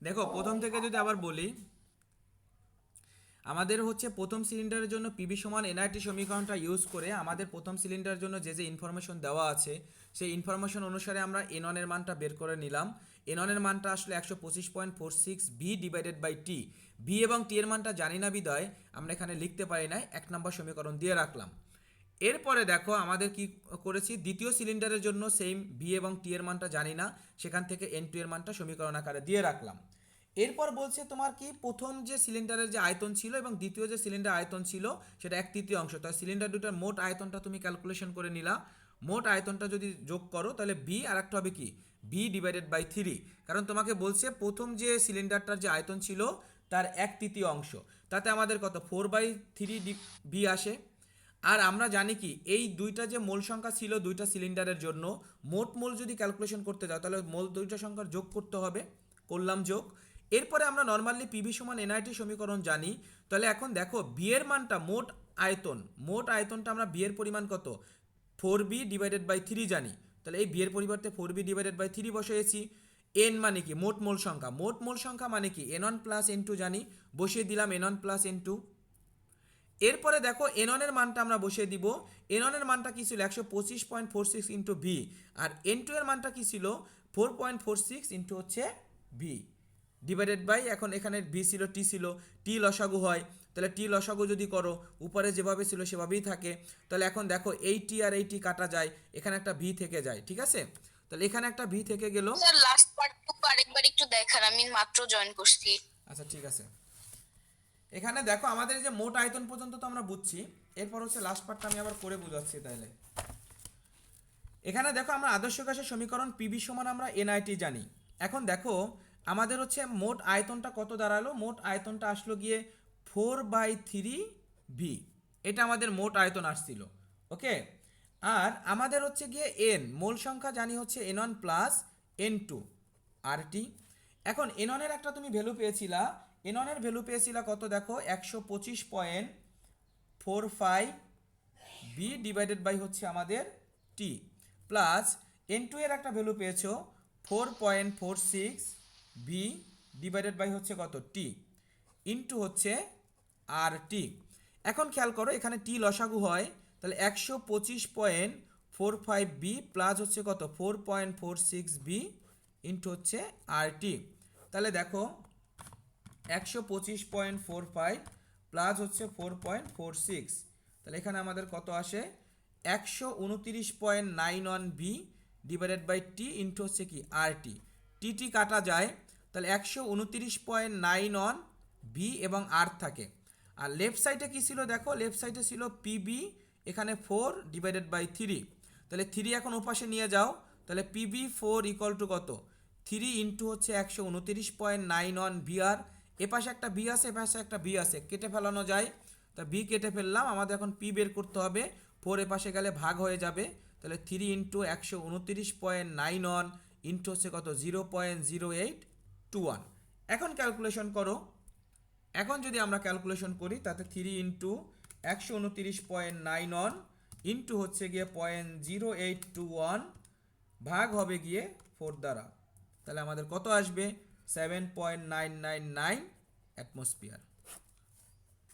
দেখো প্রথম থেকে যদি আবার বলি, আমাদের হচ্ছে প্রথম সিলিন্ডারের জন্য পিবি সমান এনআরটি সমীকরণটা ইউজ করে আমাদের প্রথম সিলিন্ডারের জন্য যে যে ইনফরমেশন দেওয়া আছে সেই ইনফরমেশন অনুসারে আমরা এন এর মানটা বের করে নিলাম। এন এর মানটা আসলে 125.46 V divided by T. V এবং টি এর মানটা জানি না বিদায় আমরা এখানে লিখতে পারি না, 1 নম্বর সমীকরণ দিয়ে রাখলাম। এরপরে দেখো আমাদের কি করেছি, দ্বিতীয় সিলিন্ডারের জন্য সেম ভি এবং টি এর মানটা জানি না, সেখান থেকে এন টু এর মানটা সমীকরণ আকারে দিয়ে রাখলাম। এরপর বলছে তোমার কি প্রথম যে সিলিন্ডারের যে আয়তন ছিল এবং দ্বিতীয় যে সিলিন্ডার আয়তন ছিল সেটা 1/3 তাই সিলিন্ডার দুটার মোট আয়তনটা তুমি ক্যালকুলেশন করে নিলা। মোট আয়তনটা যদি যোগ করো তাহলে বি আর একটা হবে কি বি ডিভাইডেড বাই 3, কারণ তোমাকে বলছে প্রথম যে সিলিন্ডারটার যে আয়তন ছিল তার 1/3, তাতে আমাদের কত 4/3 বি আসে। আর আমরা জানি কি এই দুইটা যে মোল সংখ্যা ছিল দুইটা সিলিন্ডারের জন্য, মোট মোল যদি ক্যালকুলেশন করতে যাও তাহলে মোল দুইটা সংখ্যার যোগ করতে হবে, করলাম যোগ। এরপরে আমরা নর্মালি পিভি সমান এনআইটি সমীকরণ জানি, তাহলে এখন দেখো বি এর মানটা মোট আয়তন, মোট আয়তনটা আমরা বি এর পরিমাণ কত 4b ডিভাইডেড বাই 3 জানি, তাহলে এই বি এর পরিবর্তে 4b ডিভাইডেড বাই 3 বসিয়েছি। এন মানে কি মোট মোল সংখ্যা, মোট মোল সংখ্যা মানে কি n1 প্লাস n2 জানি, বসিয়ে দিলাম n1 প্লাস n2। এরপরে দেখো এন এর মানটা আমরা বসিয়ে দিব। এন এর মানটা কি ছিল 125.46 ইন্টু ভি, আর এন টু এর মানটা কি ছিল 4.46 ইন্টু হচ্ছে ভি ডিভাইডেড বাই, এখন এখানে ভি ছিল টি ছিল, টি লসাগু হয়, তাহলে টি লসাগু যদি করো উপরে যেভাবে ছিল সেভাবেই থাকে। তাহলে এখন দেখো এই টি আর এই টি কাটা যায়, এখানে একটা ভি থেকে যায়, ঠিক আছে, তাহলে এখানে একটা ভি থেকে গেল। স্যার লাস্ট পার্টটুকু আরেকবার একটু দেখান, আমি মাত্র জয়েন করছি। আচ্ছা ঠিক আছে, এখানে দেখো আমাদের যে মোট আয়তন পর্যন্ত তো আমরা বুঝছি, এরপর হচ্ছে লাস্ট পার্টটা আমি আবার করে বোঝাচ্ছি। তাহলে এখানে দেখো আমরা আদর্শ গ্যাসের সমীকরণ পিবি সমান আমরা এনআইটি জানি। এখন দেখো আমাদের হচ্ছে মোট আয়তনটা কত দাঁড়ালো, মোট আয়তনটা আসলো গিয়ে 4/3 ভি, এটা আমাদের মোট আয়তন আসছিল। ওকে, আর আমাদের হচ্ছে গিয়ে এন মোল সংখ্যা জানি হচ্ছে n1 প্লাস n2 আর টি। এখন n1 এর একটা তুমি ভ্যালু পেয়েছিলা, n1 এর ভ্যালু পেয়েছিলা কত দেখো 125.45 বি ডিভাইডেড বাই হচ্ছে আমাদের টি, প্লাস এন টু এর একটা ভ্যালু পেয়েছো 4.46 বি ডিভাইডেড বাই হচ্ছে কত টি ইন্টু হচ্ছে আর টি। এখন খেয়াল করো এখানে টি লসাগু হয়, তাহলে 125.45 বি প্লাস হচ্ছে কত 4.46 বি ইন্টু হচ্ছে আর টি। তাহলে দেখো 125.45 প্লাস হচ্ছে 4.46, তাহলে এখানে আমাদের কত আসে 129.91 B divided by T into হচ্ছে কি আর টি। টি কাটা যায়, তাহলে 129.91 বি এবং আর থাকে। আর লেফট সাইডে কি ছিল দেখো, লেফট সাইডে ছিল পিবি, এখানে 4 ডিভাইডেড বাই 3, তাহলে 3 এখন ওপাশে নিয়ে যাও, তাহলে পিবি 4 ইকুয়াল টু কত 3 ইন্টু হচ্ছে 129.91 ভি আর, এপাশে একটা বি আছে এপাশে একটা বি আছে, কেটে ফেলানো যায়, তা বি কেটে ফেললাম, আমাদের এখন পি বের করতে হবে, 4 এপাশে গেলে ভাগ হয়ে যাবে, তাহলে 3 ইন্টু 129.91 ইন্টু হচ্ছে কত 0.0821। এখন ক্যালকুলেশন করো, এখন যদি আমরা ক্যালকুলেশন করি তাতে 3 ইন্টু 129.91 ইন্টু হচ্ছে গিয়ে 0.0821 ভাগ হবে গিয়ে 4 দ্বারা, তাহলে আমাদের কত আসবে 7.999 অ্যাটমসফিয়ার।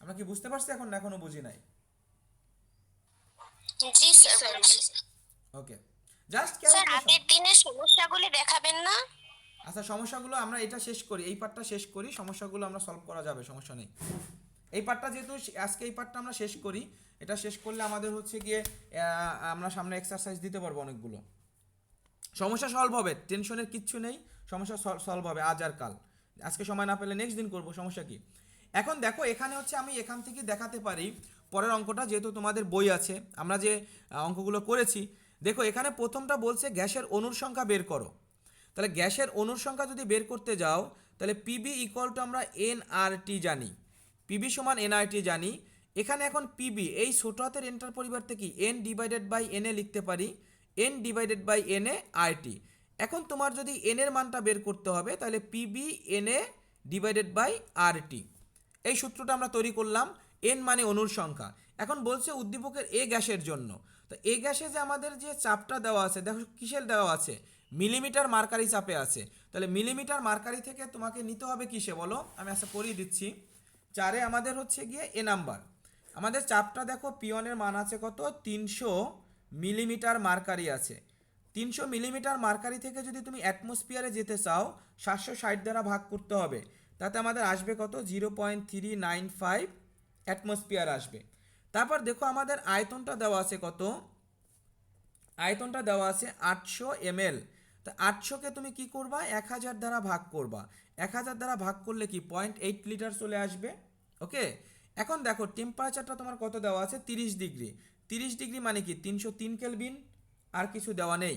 আমরা কি বুঝতে পারছি এখন, এখনো বুঝি নাই? জি স্যার বুঝছি। ওকে, জাস্ট স্যার ক্যালকুলেশন। আগের দিনের সমস্যাগুলি দেখাবেন না? আচ্ছা সমস্যাগুলো আমরা এটা শেষ করি, এই পার্টটা শেষ করি, সমস্যাগুলো আমরা সলভ করা যাবে, সমস্যা নেই। এই পার্টটা যেহেতু আজকে এই পার্টটা আমরা শেষ করি, এটা শেষ করলে আমাদের হচ্ছে গিয়ে আমরা সামনে এক্সারসাইজ দিতে পারবো অনেকগুলো, সমস্যা সলভ হবে, টেনশনের কিচ্ছু নেই, সমস্যা সলভ হবে আজ আর কাল, আজকে সময় না পেলে নেক্সট দিন করবো, সমস্যা কি। এখন দেখো এখানে হচ্ছে আমি এখান থেকে দেখাতে পারি পরের অঙ্কটা, যেহেতু তোমাদের বই আছে আমরা যে অঙ্কগুলো করেছি। দেখো এখানে প্রথমটা বলছে গ্যাসের অণুর সংখ্যা বের করো, তাহলে গ্যাসের অণুর সংখ্যা যদি বের করতে যাও তাহলে পিবি ইকুয়াল টু আমরা এনআরটি জানি, পিবি সমান এনআরটি জানি। এখানে এখন পিবি এই ছোট হাতের এনটার পরিবর্তে কি n divided by n A লিখতে পারি, n divided by n A RT. এখন তোমার যদি এন এর মানটা বের করতে হবে তাহলে PB N A divided by RT, এই সূত্রটা আমরা তৈরি করলাম। এন মানে অণুর সংখ্যা, এখন বলছে উদ্দীপকের এ গ্যাসের জন্য, তো এ গ্যাসে যে আমাদের যে চাপটা দেওয়া আছে দেখো কিসের দেওয়া আছে, মিলিমিটার মার্কারি চাপে আছে। তাহলে মিলিমিটার মার্কারি থেকে তোমাকে নিতে হবে কিসে বলো, আমি আচ্ছা পড়িয়ে দিচ্ছি। 4-এ আমাদের হচ্ছে গিয়ে এ নাম্বার, আমাদের চাপটা দেখো পিওনের মান আছে কত, 300 মিলিমিটার মার্কারি আছে। 300 মিলিমিটার মার্কারি থেকে যদি তুমি অ্যাটমসফিয়ারে যেতে চাও 760 দ্বারা ভাগ করতে হবে, তাতে আমাদের আসবে কত, 0.395 অ্যাটমসফিয়ার আসবে। তারপর দেখো আমাদের আয়তনটা দেওয়া আছে কত, আয়তনটা দেওয়া আছে 800 ml। তা 800কে তুমি কি করবা, 1000 দ্বারা ভাগ করবা। 1000 দ্বারা ভাগ করলে কি 0.8 লিটার চলে আসবে। ওকে, এখন দেখো টেম্পারেচারটা তোমার কত দেওয়া আছে, 30 ডিগ্রি। 30 ডিগ্রি মানে কি 303 কেলভিন, আর কিছু দেওয়া নেই,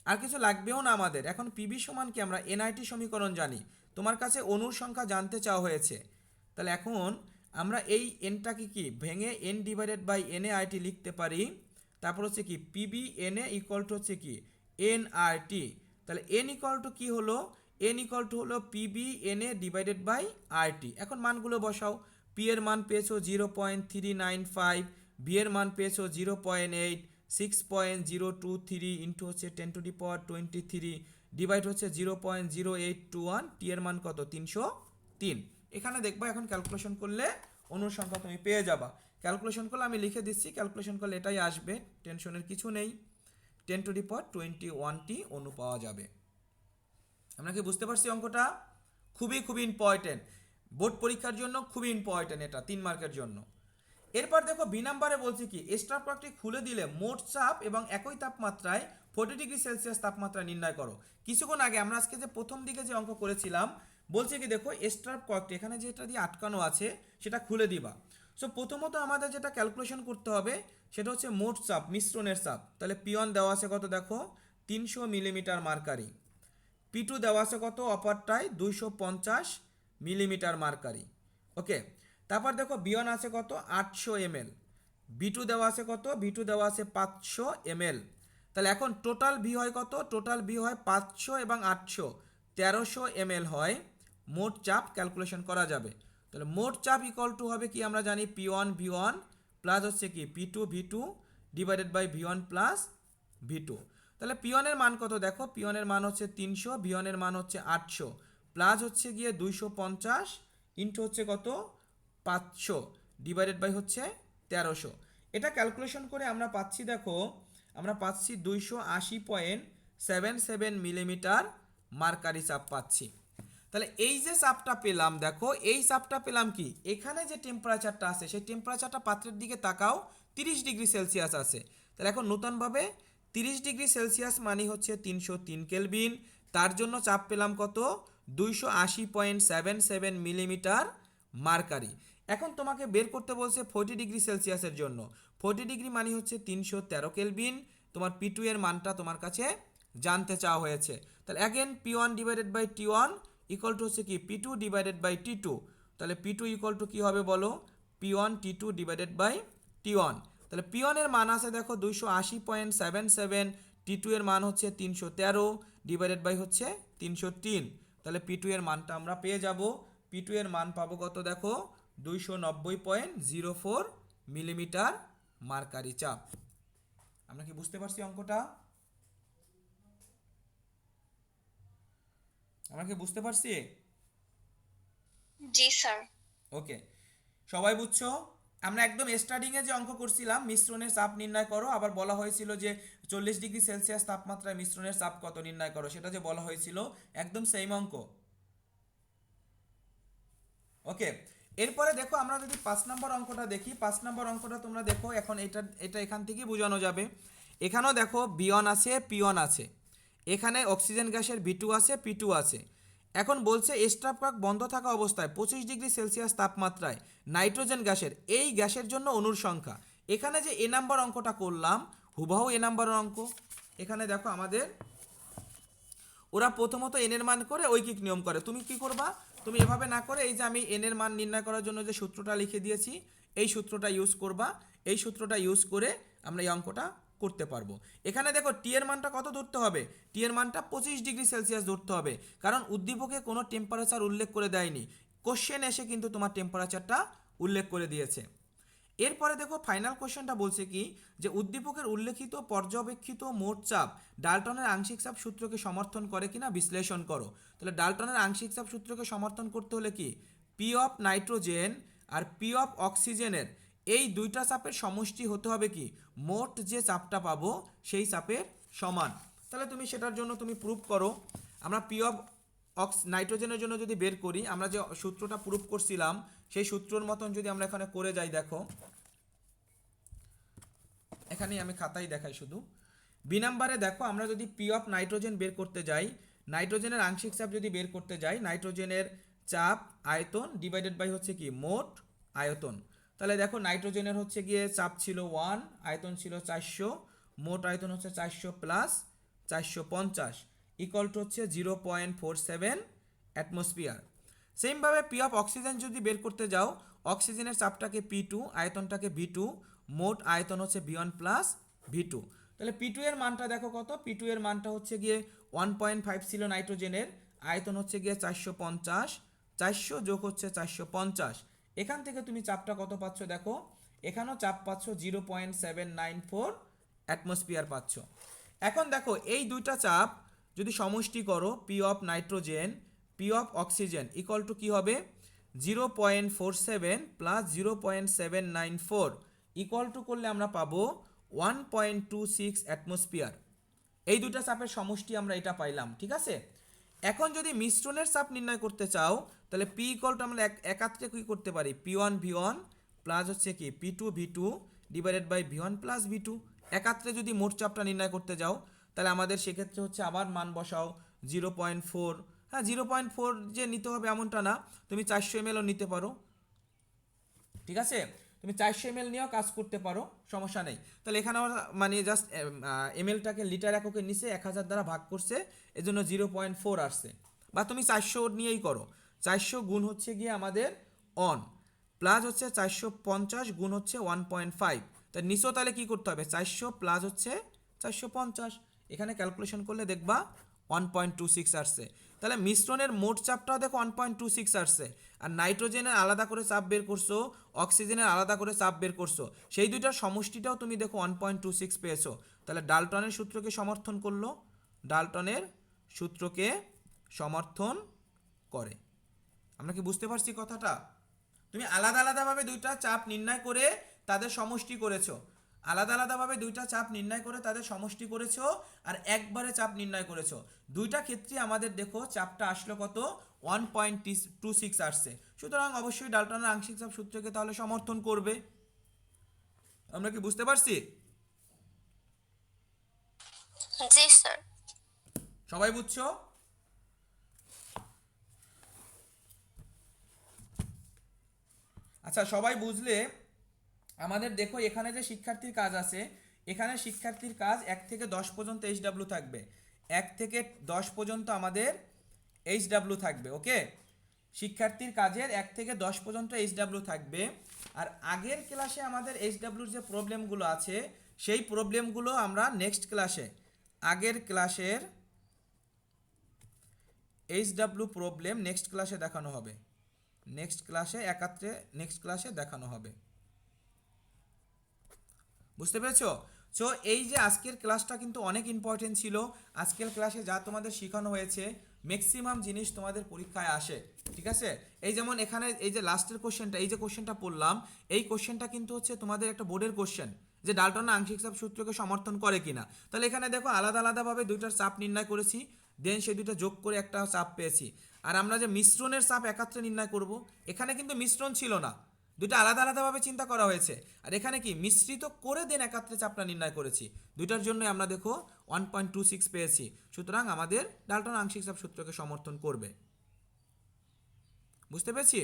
আর কিছু লাগবেও না আমাদের। এখন পিবি সমান কি, আমরা এনআইটি সমীকরণ জানি, তোমার কাছে অণুর সংখ্যা জানতে চাওয়া হয়েছে। তাহলে এখন আমরা এই এনটাকে কি ভেঙে n divided by n A IT লিখতে পারি। তারপর হচ্ছে কি PB N A equal to হচ্ছে কি এন আর টি। তাহলে এন ইকুয়াল টু কী হলো, এন ইকুয়াল টু হলো PV N A divided by R T. এখন মানগুলো বসাও, পি এর মান পেয়েছো 0.395, বি এর মান পেয়েছো 0.8, 6.023 ইন্টু হচ্ছে 10⁻23 ডিভাইড হচ্ছে 0.0821, টি এর মান কত 303। এখানে দেখবা এখন ক্যালকুলেশন করলে অনুর সংখ্যা তুমি পেয়ে যাবা। ক্যালকুলেশন করলে আমি লিখে দিচ্ছি, ক্যালকুলেশন করলে এটাই আসবে, টেনশনের কিছু নেই। 10⁻21টি অণু পাওয়া যাবে। আমরা কি বুঝতে পারছি অঙ্কটা? খুবই খুবই ইম্পর্টেন্ট, বোর্ড পরীক্ষার জন্য খুবই ইম্পর্টেন্ট, এটা 3 মার্কের জন্য। এরপর দেখো বি নাম্বারে বলছে কি স্টার প্লাগটি খুলে দিলে মোট চাপ এবং একই তাপমাত্রায় 40 ডিগ্রি সেলসিয়াস তাপমাত্রা নির্ণয় করো। কিছুক্ষণ আগে আমরা আজকে যে প্রথম দিকে যে অঙ্ক করেছিলাম, বলছে কি দেখো স্টার প্লাগটি এখানে যেটা দিয়ে আটকানো আছে সেটা খুলে দিবা। সো প্রথমত আমাদের যেটা ক্যালকুলেশন করতে হবে সেটা হচ্ছে মোট চাপ, মিশ্রণের চাপ। তাহলে পিওন দেওয়া আছে কত দেখো, 300 মিলিমিটার মার্কারি। পি2 দেওয়া আছে কত, অপারটায় 250 মিলিমিটার মার্কারি। ওকে, তারপর দেখো বিয়ন আছে কত, 800 ml। বি2 দেওয়া আছে কত, বি2 দেওয়া আছে 500 ml। তাহলে এখন টোটাল ভি হয় কত, টোটাল ভি হয় 500 এবং 800, 1300 ml হয়। মোট চাপ ক্যালকুলেশন করা যাবে। তাহলে মোট চাপ ইকুয়াল টু হবে কি, আমরা জানি পি1 ভি1 প্লাস হচ্ছে কি P two V two divided by V one plus V two. তাহলে পিওনের মান কত দেখো, পিওনের মান হচ্ছে 300, ভিওনের মান হচ্ছে 800 প্লাস হচ্ছে গিয়ে 250 ইন্টু হচ্ছে কত 500 ডিভাইডেড বাই হচ্ছে 1300। এটা ক্যালকুলেশন করে আমরা পাচ্ছি দেখো, আমরা পাচ্ছি 280.77 মিলিমিটার মার্কারি চাপ পাচ্ছি। তাহলে এই যে চাপটা পেলাম দেখো, এই চাপটা পেলাম কি, এখানে যে টেম্পারেচারটা আছে সেই টেম্পারেচারটা পাত্রের দিকে তাকাও, 30 ডিগ্রি সেলসিয়াস আছে। তাহলে এখন নতুনভাবে 30 ডিগ্রি সেলসিয়াস মানে হচ্ছে 303 কেলভিন, তার জন্য চাপ পেলাম কত, 280.77 মিলিমিটার মার্কারি। এখন তোমাকে বের করতে বলছে 40 ডিগ্রি সেলসিয়াসের জন্য, 40 ডিগ্রি মানে হচ্ছে 313 কেলভিন। তোমার পি2 এর মানটা তোমার কাছে জানতে চাওয়া হয়েছে। তাহলে again P one divided by T one equal to হচ্ছে কি পি2 ডিভাইডেড বাই টি2। তাহলে পি2 ইকুয়াল টু কী হবে বলো, পি1 টি2 ডিভাইডেড বাই টি1। তাহলে পি1 এর মান আছে দেখো 280.77, টি2 এর মান হচ্ছে 313 ডিভাইডেড বাই হচ্ছে 303। তাহলে পি2 এর মানটা আমরা পেয়ে যাব। পি2 এর মান পাবো কত দেখো, 290.04 মিলিমিটার মার্কারি চাপ। আমরা কি বুঝতে পারছি অঙ্কটা? আমরা কি বুঝতে পারছি? জি স্যার। ওকে, সবাই বুঝছো? আমরা একদম স্টার্টিংয়ে যে অঙ্ক করছিলাম মিশ্রণের চাপ নির্ণয় করো, আবার বলা হয়েছিল যে 40 ডিগ্রি সেলসিয়াস তাপমাত্রায় মিশ্রণের চাপ কত নির্ণয় করো, সেটা যে বলা হয়েছিল একদম সেম অঙ্ক। ওকে, এরপরে দেখো আমরা যদি 5 নম্বর অঙ্কটা দেখি, 5 নম্বর অঙ্কটা তোমরা দেখো, এখন এটা এখান থেকেই বোঝানো যাবে। এখানেও দেখো বিয়ন আছে, পিয়ন আছে, এখানে অক্সিজেন গ্যাসের ভি2 আছে, পি2 আছে। এখন বলছে স্টাফকাক বন্ধ থাকা অবস্থায় 25 ডিগ্রি সেলসিয়াস তাপমাত্রায় নাইট্রোজেন গ্যাসের, এই গ্যাসের জন্য অণুর সংখ্যা। এখানে যে এ নাম্বার অঙ্কটা করলাম হুবহু এ নাম্বার অঙ্ক। এখানে দেখো আমাদের ওরা প্রথমত এন এর মান করে ঐকিক নিয়ম করে, তুমি কি করবা, তুমি এভাবে না করে এই যে আমি এন এর মান নির্ণয় করার জন্য যে সূত্রটা লিখে দিয়েছি এই সূত্রটা ইউজ করবা। এই সূত্রটা ইউজ করে আমরা এই অঙ্কটা করতে পারবো। এখানে দেখো টি এর মানটা কত ধরতে হবে, টি এর মানটা 25 ডিগ্রি সেলসিয়াস ধরতে হবে, কারণ উদ্দীপকে কোনো টেম্পারেচার উল্লেখ করে দেয়নি, কোশ্চেন এসে কিন্তু তোমার টেম্পারেচারটা উল্লেখ করে দিয়েছে। এরপরে দেখো ফাইনাল কোশ্চেনটা বলছে কি যে উদ্দীপকের উল্লেখিত পর্যবেক্ষিত মোট চাপ ডাল্টনের আংশিক চাপ সূত্রকে সমর্থন করে কিনা বিশ্লেষণ করো। তাহলে ডাল্টনের আংশিক চাপ সূত্রকে সমর্থন করতে হলে কি পি অফ নাইট্রোজেন আর পি অফ অক্সিজেনের এই দুইটা চাপের সমষ্টি হতে হবে কি মোট যে চাপটা পাবো সেই চাপের সমান। তাহলে তুমি সেটার জন্য তুমি প্রুফ করো। আমরা পি অফ নাইট্রোজেনের জন্য যদি বের করি, আমরা যে সূত্রটা প্রুফ করছিলাম সেই সূত্রর মতন যদি আমরা এখানে করে যাই, দেখো এখানেই আমি খাতায় দেখাই শুধু। বি নাম্বারে দেখো আমরা যদি পি অফ নাইট্রোজেন বের করতে যাই, নাইট্রোজেনের আংশিক চাপ যদি বের করতে যাই, নাইট্রোজেনের চাপ আয়তন ডিভাইডেড বাই হচ্ছে কি মোট আয়তন। তাহলে দেখো নাইট্রোজেনের হচ্ছে গিয়ে চাপ ছিল 1, আয়তন ছিল 400, মোট আয়তন হচ্ছে 400 প্লাস 450 ইকুয়াল টু হচ্ছে 0.47 অ্যাটমসফিয়ার। সেমভাবে পি অফ অক্সিজেন যদি বের করতে যাও, অক্সিজেনের চাপটাকে P2, আয়তনটাকে V2, মোট আয়তন হচ্ছে V1 প্লাস V2। তাহলে P2 এর মানটা দেখো কত, P2 এর মানটা হচ্ছে গিয়ে 1.5 ছিল নাইট্রোজেনের, আয়তন হচ্ছে গিয়ে 450, 400 যোগ হচ্ছে 450। এখান থেকে তুমি চাপটা কত পাচ্ছ দেখো, এখানেও চাপ পাচ্ছ 0.794 অ্যাটমসফিয়ার পাচ্ছ। এখন দেখো এই দুইটা চাপ যদি সমষ্টি করো, P of nitrogen P of oxygen equal to কী হবে 0.47 প্লাস 0.794 ইকুয়াল টু করলে আমরা পাবো 1.26 অ্যাটমসফিয়ার। এই দুইটা চাপের সমষ্টি আমরা এটা পাইলাম, ঠিক আছে। এখন যদি মিশ্রণের চাপ নির্ণয় করতে চাও, তাহলে পি ইকুয়াল টু আমরা একাত্রে কী করতে পারি, P1 V1 প্লাস হচ্ছে কি P2 V2 divided by V1 plus V2। একাত্রে যদি মোট চাপটা নির্ণয় করতে যাও, তাহলে আমাদের সেক্ষেত্রে হচ্ছে আবার মান বসাও 0.4। হ্যাঁ, 0.4 যে নিতে হবে এমনটা না, তুমি 400 ml নিতে পারো, ঠিক আছে। তুমি 400 ml নিয়েও কাজ করতে পারো, সমস্যা নেই। তাহলে এখানে আমরা মানে জাস্ট এমএলটাকে লিটার এককের নিচে 1000 দ্বারা ভাগ করছে, এজন্য 0.4 আসছে। বা তুমি 400 নিয়েই করো, 400 গুণ হচ্ছে গিয়ে আমাদের অন প্লাস হচ্ছে 450 গুণ হচ্ছে 1.5। তা নিচেও তাহলে কী করতে হবে, 400 প্লাস হচ্ছে 450, এখানে ক্যালকুলেশন করলে দেখবা 1.26 আসছে। তাহলে মিশ্রণের মোট চাপটাও দেখো 1.26 আসছে। আর নাইট্রোজেনের আলাদা করে চাপ বের করছো, অক্সিজেনের আলাদা করে চাপ বের করছো, সেই দুইটার সমষ্টিটাও তুমি দেখো 1.26 পেয়েছো। তাহলে ডাল্টনের সূত্রকে সমর্থন করলো, ডাল্টনের সূত্রকে সমর্থন করে। আমরা কি বুঝতে পারছি কথাটা? তুমি আলাদা আলাদাভাবে দুইটা চাপ নির্ণয় করে তাদের সমষ্টি করেছো, আলাদা আলাদাভাবে দুইটা চাপ নির্ণয় করে তাদের সমষ্টি করেছো, আর একবারে চাপ নির্ণয় করেছো। দুইটা ক্ষেত্রে আমাদের দেখো চাপটা আসলো কত, 1.26 আসছে। সুতরাং অবশ্যই ডাল্টনের আংশিক চাপ সূত্রকে তাহলে সমর্থন করবে। আমরা কি বুঝতে পারছি? জি স্যার। সবাই বুঝছো? আচ্ছা, সবাই বুঝলে আমাদের দেখো এখানে যে শিক্ষার্থীর কাজ আছে, এখানে শিক্ষার্থীর কাজ 1 থেকে 10 পর্যন্ত এইচডাব্লিউ থাকবে, 1 থেকে 10 পর্যন্ত আমাদের এইচডাব্লিউ থাকবে। ওকে, শিক্ষার্থীর কাজের 1 থেকে 10 পর্যন্ত এইচডাব্লিউ থাকবে। আর আগের ক্লাসে আমাদের এইচডাব্লিউর যে প্রবলেমগুলো আছে সেই প্রবলেমগুলো আমরা নেক্সট ক্লাসে, আগের ক্লাসের এইচডাব্লিউ প্রবলেম নেক্সট ক্লাসে দেখানো হবে, নেক্সট ক্লাসে একাত্রে নেক্সট ক্লাসে দেখানো হবে। বুঝতে পেরেছো? সো এই যে আজকের ক্লাসটা কিন্তু অনেক ইম্পর্টেন্ট ছিল। আজকের ক্লাসে যা তোমাদের শেখানো হয়েছে ম্যাক্সিমাম জিনিস তোমাদের পরীক্ষায় আসে, ঠিক আছে। এই যেমন এখানে এই যে লাস্টের কোশ্চেনটা, এই যে কোশ্চেনটা পড়লাম, এই কোশ্চেনটা কিন্তু হচ্ছে তোমাদের একটা বোর্ডের কোশ্চেন, যে ডাল্টনের আংশিক চাপ সূত্রকে সমর্থন করে কিনা। তাহলে এখানে দেখো আলাদা আলাদাভাবে দুইটার চাপ নির্ণয় করেছি, দেন সেই দুটো যোগ করে একটা চাপ পেয়েছি। আর আমরা যে মিশ্রণের চাপ একাত্রে নির্ণয় করব, এখানে কিন্তু মিশ্রণ ছিল না, দুইটা আলাদা আলাদাভাবে চিন্তা করা হয়েছে। আর এখানে কি মিশ্রিত করে দেন একাত্রে চাপটা নির্ণয় করেছি, দুইটার জন্য আমরা দেখো 1.26 পেয়েছি। সুতরাং আমাদের ডাল্টন আংশিক চাপ সূত্রকে সমর্থন করবে। বুঝতে পেরেছি?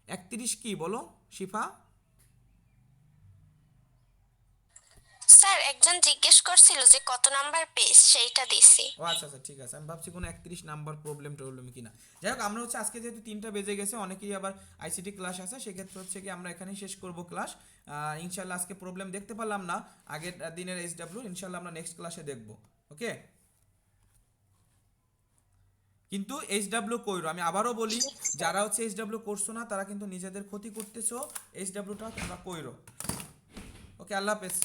31 কি বলো শিফা? স্যার একজন জিজ্ঞেস করছিল যে কত নাম্বার পেজ, সেইটা দিছি। ও আচ্ছা আচ্ছা, ঠিক আছে, আমি ভাবছি কোনো 31 নাম্বার প্রবলেম কিনা। যাই হোক, আমরা হচ্ছে আজকে যেহেতু 3টা বেজে গেছে, অনেকেই আবার আইসিটি ক্লাস আছে, সেক্ষেত্রে হচ্ছে কি আমরা এখানেই শেষ করব ক্লাস। ইনশাল্লাহ আজকে প্রবলেম দেখতে পারলাম না আগের দিনের এইচডাব্লিউ, ইনশাল্লাহ আমরা নেক্সট ক্লাসে দেখব। ওকে। কিন্তু HW কইরো, আমি আবারও বলি যারা হচ্ছে HW করছো না তারা কিন্তু নিজেদের ক্ষতি করতেছো, HWটা তোমরা কইরো। ওকে, আল্লাহ হাফেজ।